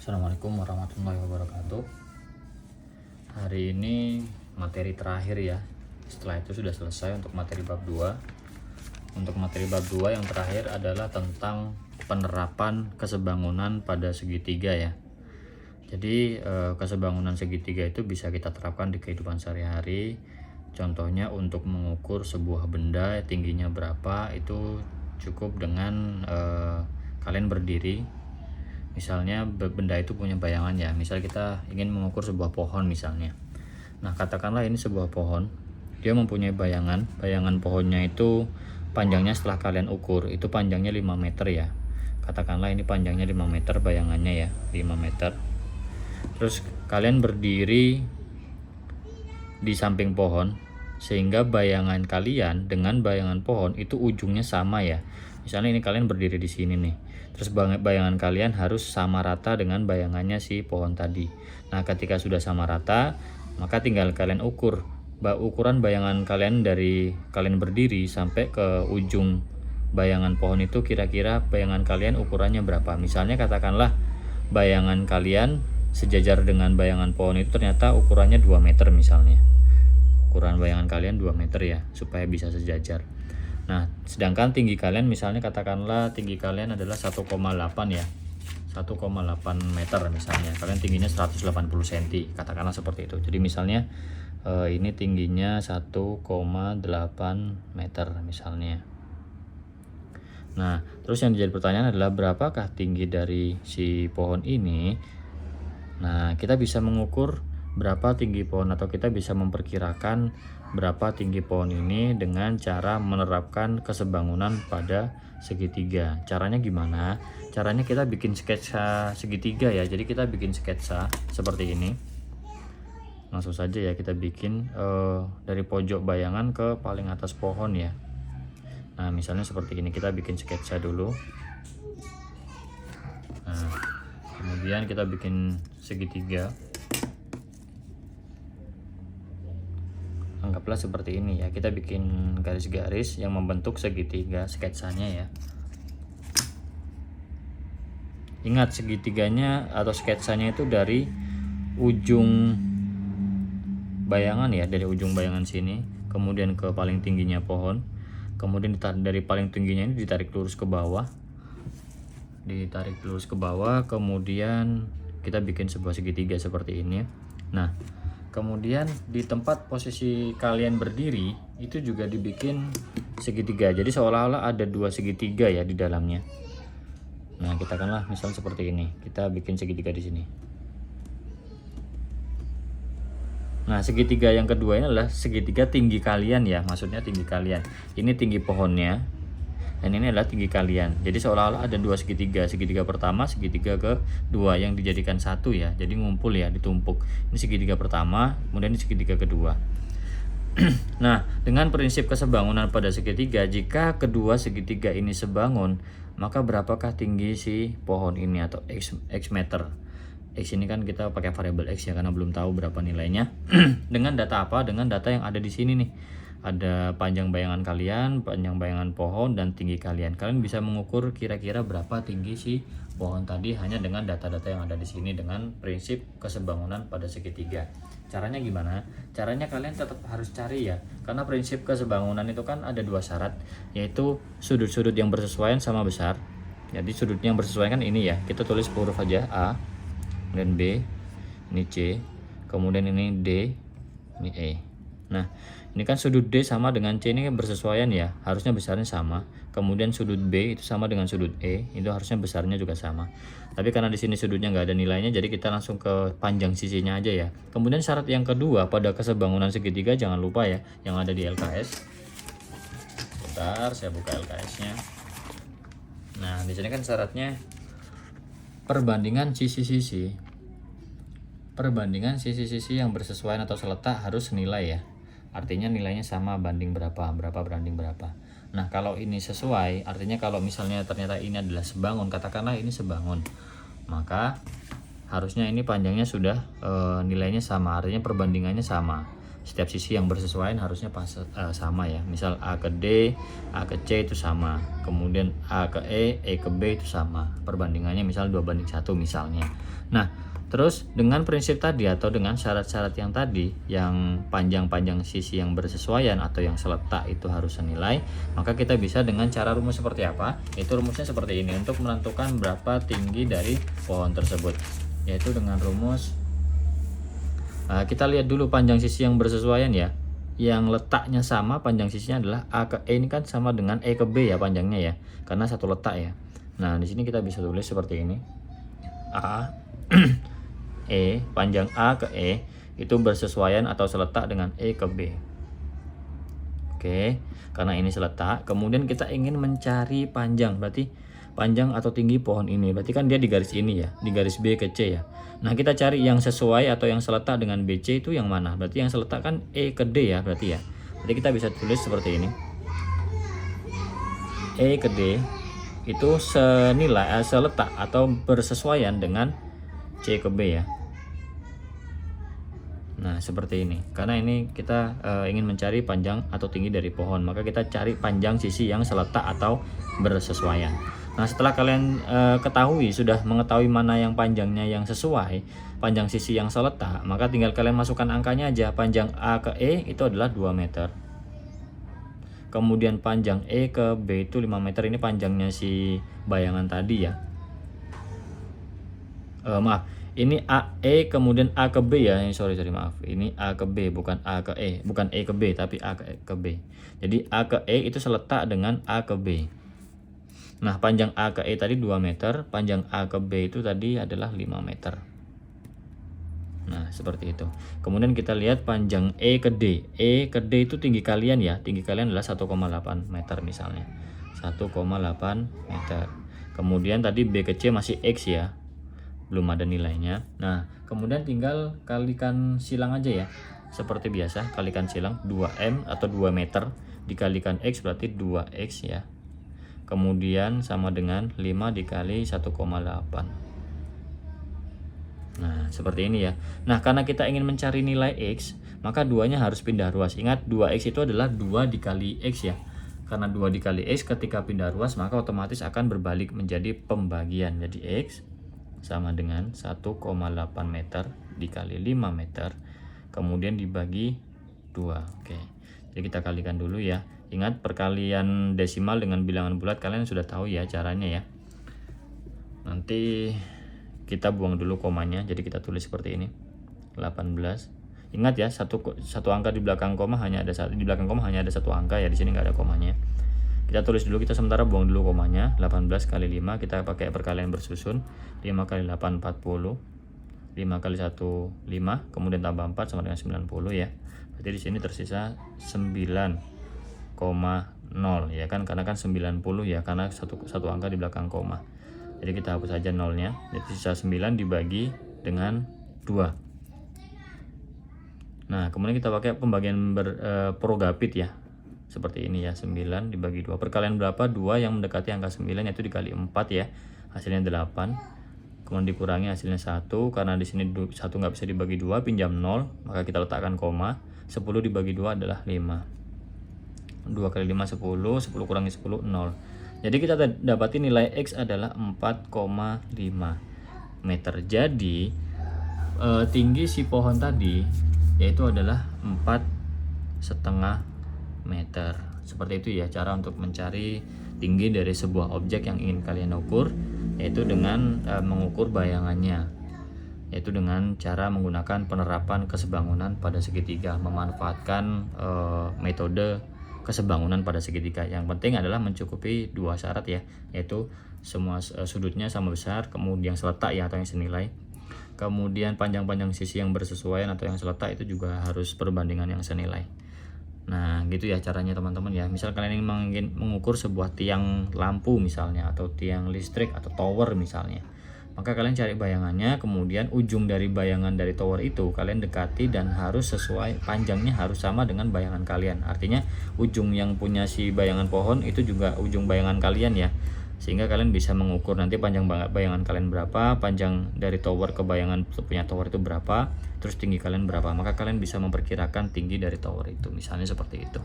Assalamualaikum warahmatullahi wabarakatuh. Hari ini materi terakhir ya. Setelah itu sudah selesai untuk materi bab 2. Untuk materi bab 2 yang terakhir adalah tentang penerapan kesebangunan pada segitiga ya. Jadi kesebangunan segitiga itu bisa kita terapkan di kehidupan sehari-hari. Contohnya untuk mengukur sebuah benda tingginya berapa, itu cukup dengan kalian berdiri. Misalnya benda itu punya bayangan ya, misal kita ingin mengukur sebuah pohon misalnya. Nah katakanlah ini sebuah pohon, dia mempunyai bayangan pohonnya itu panjangnya setelah kalian ukur itu panjangnya 5 meter ya. Katakanlah ini panjangnya 5 meter bayangannya ya, 5 meter. Terus kalian berdiri di samping pohon sehingga bayangan kalian dengan bayangan pohon itu ujungnya sama ya. Misalnya ini kalian berdiri di sini nih. Terus bayangan kalian harus sama rata dengan bayangannya si pohon tadi. Nah, ketika sudah sama rata, maka tinggal kalian ukur ukuran bayangan kalian dari kalian berdiri sampai ke ujung bayangan pohon itu, kira-kira bayangan kalian ukurannya berapa. Misalnya katakanlah bayangan kalian sejajar dengan bayangan pohon itu ternyata ukurannya 2 meter misalnya. Ukuran bayangan kalian 2 meter ya, supaya bisa sejajar. Nah, sedangkan tinggi kalian misalnya katakanlah tinggi kalian adalah 1,8 ya. 1,8 meter misalnya. Kalian tingginya 180 cm, katakanlah seperti itu. Jadi misalnya ini tingginya 1,8 meter misalnya. Nah, terus yang jadi pertanyaan adalah berapakah tinggi dari si pohon ini? Nah, kita bisa mengukur berapa tinggi pohon, atau kita bisa memperkirakan berapa tinggi pohon ini dengan cara menerapkan kesebangunan pada segitiga. Caranya gimana? Caranya kita bikin sketsa segitiga ya. Jadi kita bikin sketsa seperti ini. Langsung saja ya kita bikin dari pojok bayangan ke paling atas pohon ya. Nah, misalnya seperti ini, kita bikin sketsa dulu. Nah, kemudian kita bikin segitiga. Anggaplah seperti ini ya, kita bikin garis-garis yang membentuk segitiga sketsanya ya. Ingat, segitiganya atau sketsanya itu dari ujung bayangan ya, dari ujung bayangan sini kemudian ke paling tingginya pohon, kemudian dari paling tingginya ini ditarik lurus ke bawah, kemudian kita bikin sebuah segitiga seperti ini. Nah, kemudian di tempat posisi kalian berdiri itu juga dibikin segitiga. Jadi seolah-olah ada dua segitiga ya di dalamnya. Nah, katakanlah misal seperti ini. Kita bikin segitiga di sini. Nah, segitiga yang kedua ini adalah segitiga tinggi kalian ya. Maksudnya tinggi kalian. Ini tinggi pohonnya. Dan ini adalah tinggi kalian. Jadi seolah-olah ada dua segitiga. Segitiga pertama, segitiga kedua yang dijadikan satu ya. Jadi ngumpul ya, ditumpuk. Ini segitiga pertama, kemudian ini segitiga kedua. Nah, dengan prinsip kesebangunan pada segitiga, jika kedua segitiga ini sebangun, maka berapakah tinggi si pohon ini atau x meter. X ini kan kita pakai variabel x ya, karena belum tahu berapa nilainya. Dengan data apa? Dengan data yang ada di sini nih. Ada panjang bayangan kalian, panjang bayangan pohon, dan tinggi kalian. Kalian bisa mengukur kira-kira berapa tinggi si pohon tadi hanya dengan data-data yang ada di sini dengan prinsip kesebangunan pada segitiga. Caranya gimana? Caranya kalian tetap harus cari ya, karena prinsip kesebangunan itu kan ada dua syarat, yaitu sudut-sudut yang bersesuaian sama besar. Jadi sudut yang bersesuaian kan ini ya, kita tulis huruf aja A, kemudian B, ini C, kemudian ini D, ini E. Nah, ini kan sudut D sama dengan C ini bersesuaian ya, harusnya besarnya sama. Kemudian sudut B itu sama dengan sudut E, itu harusnya besarnya juga sama. Tapi karena di sini sudutnya nggak ada nilainya, jadi kita langsung ke panjang sisinya aja ya. Kemudian syarat yang kedua pada kesebangunan segitiga, jangan lupa ya, yang ada di LKS. Bentar, saya buka LKS-nya. Nah, di sini kan syaratnya perbandingan sisi-sisi. Perbandingan sisi-sisi yang bersesuaian atau seletak harus senilai ya. Artinya nilainya sama, banding berapa banding berapa. Nah, kalau ini sesuai, artinya kalau misalnya ternyata ini adalah sebangun, katakanlah ini sebangun, maka harusnya ini panjangnya sudah nilainya sama, artinya perbandingannya sama. Setiap sisi yang bersesuaian harusnya sama ya. Misal A ke D, A ke C itu sama. Kemudian A ke E ke B itu sama. Perbandingannya misal 2:1 misalnya. Nah, terus dengan prinsip tadi atau dengan syarat-syarat yang tadi, yang panjang-panjang sisi yang bersesuaian atau yang seletak itu harus senilai, maka kita bisa dengan cara rumus seperti apa? Itu rumusnya seperti ini untuk menentukan berapa tinggi dari pohon tersebut, yaitu dengan rumus kita lihat dulu panjang sisi yang bersesuaian ya. Yang letaknya sama, panjang sisinya adalah A ke E, ini kan sama dengan E ke B ya panjangnya ya, karena satu letak ya. Nah, di sini kita bisa tulis seperti ini. A panjang A ke E itu bersesuaian atau seletak dengan E ke B. Oke, karena ini seletak, kemudian kita ingin mencari panjang, berarti panjang atau tinggi pohon ini, berarti kan dia di garis ini ya, di garis B ke C ya. Nah, kita cari yang sesuai atau yang seletak dengan BC itu yang mana? Berarti yang seletak kan E ke D ya, berarti ya. Jadi kita bisa tulis seperti ini. E ke D itu senilai seletak atau bersesuaian dengan C ke B ya. Nah, seperti ini. Karena ini kita ingin mencari panjang atau tinggi dari pohon, maka kita cari panjang sisi yang seletak atau bersesuaian. Nah, setelah kalian sudah mengetahui mana yang panjangnya yang sesuai, panjang sisi yang seletak, maka tinggal kalian masukkan angkanya aja. Panjang A ke E itu adalah 2 meter. Kemudian panjang E ke B itu 5 meter. Ini panjangnya si bayangan tadi ya. Ini AE kemudian A ke B ya. Sorry maaf. Ini A ke B bukan A ke E, bukan E ke B tapi A ke B. Jadi A ke E itu seletak dengan A ke B. Nah, panjang A ke E tadi 2 meter, panjang A ke B itu tadi adalah 5 meter. Nah, seperti itu. Kemudian kita lihat panjang E ke D. E ke D itu tinggi kalian ya. Tinggi kalian adalah 1,8 meter misalnya. 1,8 meter. Kemudian tadi B ke C masih X ya. Belum ada nilainya. Nah, kemudian tinggal kalikan silang aja ya. Seperti biasa, kalikan silang 2M atau 2 meter dikalikan X berarti 2X ya. Kemudian sama dengan 5 dikali 1,8. Nah, seperti ini ya. Nah, karena kita ingin mencari nilai X, maka duanya harus pindah ruas. Ingat, 2X itu adalah 2 dikali X ya. Karena 2 dikali X ketika pindah ruas, maka otomatis akan berbalik menjadi pembagian. Jadi X sama dengan 1,8 meter dikali 5 meter, kemudian dibagi 2. Oke, jadi kita kalikan dulu ya. Ingat, perkalian desimal dengan bilangan bulat kalian sudah tahu ya caranya ya. Nanti kita buang dulu komanya, jadi kita tulis seperti ini, 18. Ingat ya, satu angka di belakang koma hanya ada satu angka ya, di sini nggak ada komanya. Kita tulis dulu, kita sementara buang dulu komanya. 18 kali 5 kita pakai perkalian bersusun. 5 kali 8 40. 5 kali 1 5, kemudian tambah 4 sama dengan 90 ya. Berarti di sini tersisa 9,0 ya kan, karena kan 90 ya, karena satu angka di belakang koma. Jadi kita hapus saja nolnya. Jadi sisa 9 dibagi dengan 2. Nah, kemudian kita pakai pembagian Progapit ya. Seperti ini ya, 9 dibagi 2. Perkalian berapa? 2 yang mendekati angka 9, yaitu dikali 4 ya. Hasilnya 8. Kemudian dikurangi hasilnya 1. Karena di sini 1 nggak bisa dibagi 2, pinjam 0, maka kita letakkan koma. 10 dibagi 2 adalah 5. 2 kali 5 10, 10 kurangi 10 0. Jadi kita dapati nilai X adalah 4,5 meter. Jadi tinggi si pohon tadi yaitu adalah 4,5 meter. Seperti itu ya cara untuk mencari tinggi dari sebuah objek yang ingin kalian ukur, yaitu dengan mengukur bayangannya, yaitu dengan cara menggunakan penerapan kesebangunan pada segitiga, memanfaatkan metode kesebangunan pada segitiga. Yang penting adalah mencukupi 2 syarat ya, yaitu semua sudutnya sama besar, kemudian seletak ya atau yang senilai, kemudian panjang-panjang sisi yang bersesuaian atau yang seletak itu juga harus perbandingan yang senilai. Nah, gitu ya caranya teman-teman ya. Misal kalian ingin mengukur sebuah tiang lampu misalnya, atau tiang listrik atau tower misalnya, maka kalian cari bayangannya, kemudian ujung dari bayangan dari tower itu kalian dekati dan harus sesuai, panjangnya harus sama dengan bayangan kalian. Artinya ujung yang punya si bayangan pohon itu juga ujung bayangan kalian ya. sehingga kalian bisa mengukur nanti panjang bayangan kalian berapa, panjang dari tower ke bayangan punya tower itu berapa, terus tinggi kalian berapa, maka kalian bisa memperkirakan tinggi dari tower itu, misalnya seperti itu.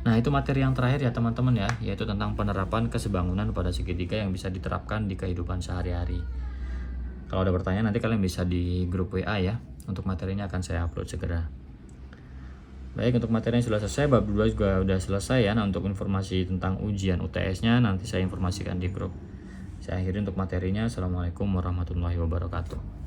Nah, itu materi yang terakhir ya teman-teman ya, yaitu tentang penerapan kesebangunan pada segitiga yang bisa diterapkan di kehidupan sehari-hari. Kalau ada pertanyaan nanti kalian bisa di grup WA ya, untuk materinya akan saya upload segera. Baik, untuk materinya sudah selesai, bab 2 juga sudah selesai ya. Nah, untuk informasi tentang ujian UTS-nya nanti saya informasikan di grup. Saya akhiri untuk materinya. Assalamualaikum warahmatullahi wabarakatuh.